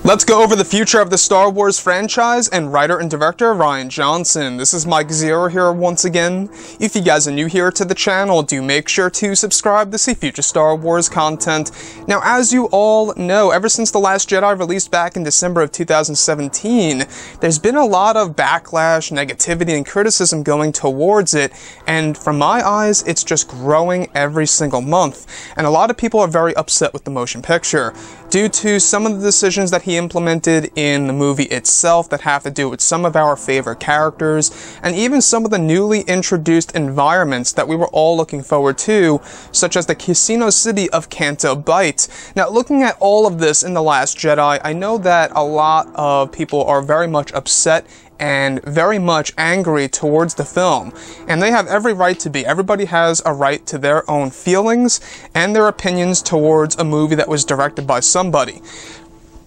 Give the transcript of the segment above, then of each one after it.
Let's go over the future of the Star Wars franchise and writer and director Rian Johnson. This is Mike Zero here once again. If you guys are new here to the channel, do make sure to subscribe to see future Star Wars content. Now, as you all know, ever since The Last Jedi released back in December of 2017, there's been a lot of backlash, negativity, and criticism going towards it, and from my eyes, it's just growing every single month. And a lot of people are very upset with the motion picture due to some of the decisions that he implemented in the movie itself that have to do with some of our favorite characters, and even some of the newly introduced environments that we were all looking forward to, such as the Casino City of Canto Bight. Now, looking at all of this in The Last Jedi, I know that a lot of people are very much upset and very much angry towards the film, and they have every right to be. Everybody has a right to their own feelings and their opinions towards a movie that was directed by somebody.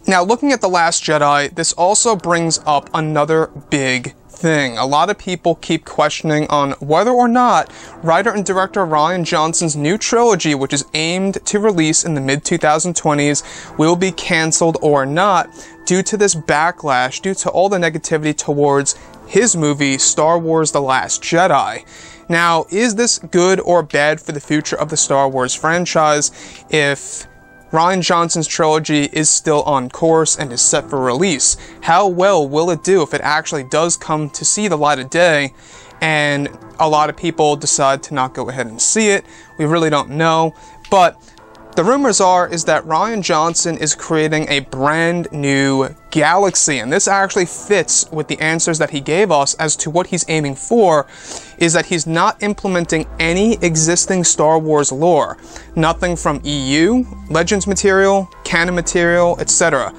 Now, looking at The Last Jedi, this also brings up another big thing. A lot of people keep questioning on whether or not writer and director Rian Johnson's new trilogy, which is aimed to release in the mid-2020s, will be cancelled or not due to this backlash, due to all the negativity towards his movie, Star Wars The Last Jedi. Now, is this good or bad for the future of the Star Wars franchise if Rian Johnson's trilogy is still on course and is set for release? How well will it do if it actually does come to see the light of day and a lot of people decide to not go ahead and see it? We really don't know, but the rumors is that Rian Johnson is creating a brand new galaxy, and this actually fits with the answers that he gave us as to what he's aiming for, is that he's not implementing any existing Star Wars lore. Nothing from EU, Legends material, canon material, etc.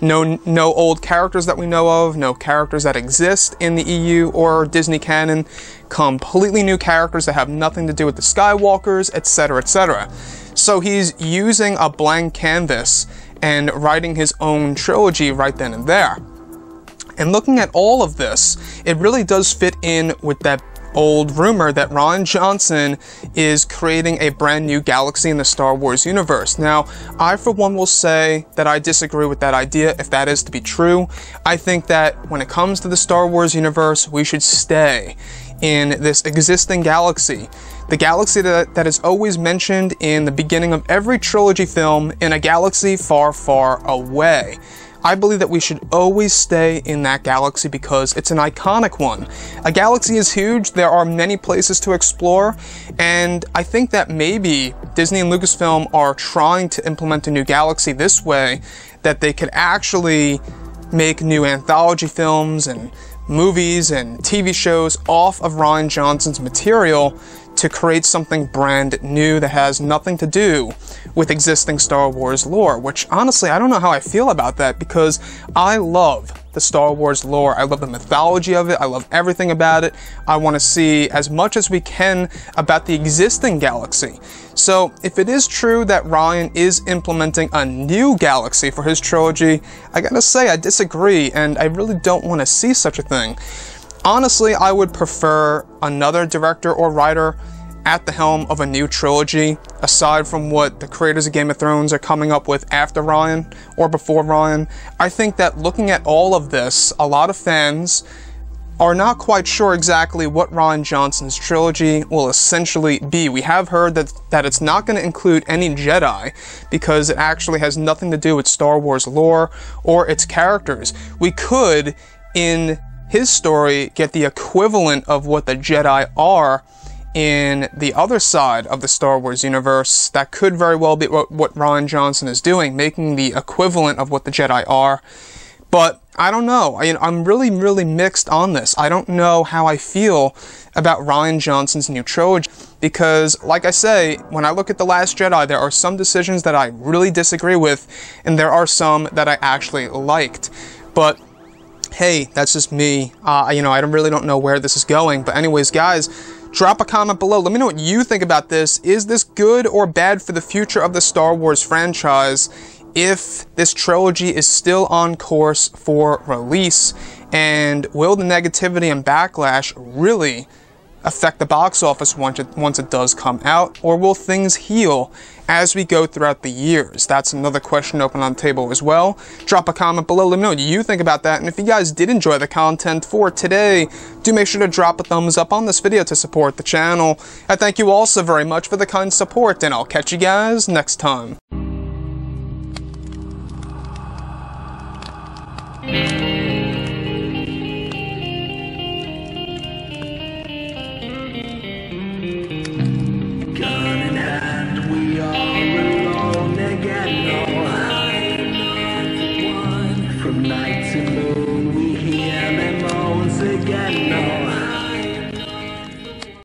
No old characters that we know of, no characters that exist in the EU or Disney canon, completely new characters that have nothing to do with the Skywalkers, etc., etc. So he's using a blank canvas and writing his own trilogy right then and there. And looking at all of this, it really does fit in with that old rumor that Rian Johnson is creating a brand new galaxy in the Star Wars universe. Now, I for one will say that I disagree with that idea if that is to be true. I think that when it comes to the Star Wars universe, we should stay in this existing galaxy. The galaxy that is always mentioned in the beginning of every trilogy film, in a galaxy far, far away. I believe that we should always stay in that galaxy because it's an iconic one. A galaxy is huge, there are many places to explore, and I think that maybe Disney and Lucasfilm are trying to implement a new galaxy this way, that they could actually make new anthology films and movies and TV shows off of Rian Johnson's material to create something brand new that has nothing to do with existing Star Wars lore, which honestly, I don't know how I feel about that, because I love the Star Wars lore. I love the mythology of it. I love everything about it. I want to see as much as we can about the existing galaxy. So if it is true that Rian is implementing a new galaxy for his trilogy, I gotta say I disagree, and I really don't want to see such a thing. Honestly, I would prefer another director or writer at the helm of a new trilogy, aside from what the creators of Game of Thrones are coming up with after Rian or before Rian. I think that looking at all of this, a lot of fans are not quite sure exactly what Rian Johnson's trilogy will essentially be. We have heard that it's not going to include any Jedi because it actually has nothing to do with Star Wars lore or its characters. We could, in his story, get the equivalent of what the Jedi are in the other side of the Star Wars universe. That could very well be what Rian Johnson is doing, making the equivalent of what the Jedi are. But I don't know. I'm really, really mixed on this. I don't know how I feel about Rian Johnson's new trilogy, because, like I say, when I look at The Last Jedi, there are some decisions that I really disagree with, and there are some that I actually liked. But hey, that's just me. I really don't know where this is going. But anyways, guys, drop a comment below. Let me know what you think about this. Is this good or bad for the future of the Star Wars franchise if this trilogy is still on course for release? And will the negativity and backlash really affect the box office once it does come out, or will things heal as we go throughout the years? That's another question open on the table as well. Drop a comment below, let me know what you think about that, and if you guys did enjoy the content for today, do make sure to drop a thumbs up on this video to support the channel. I thank you all so very much for the kind support, and I'll catch you guys next time.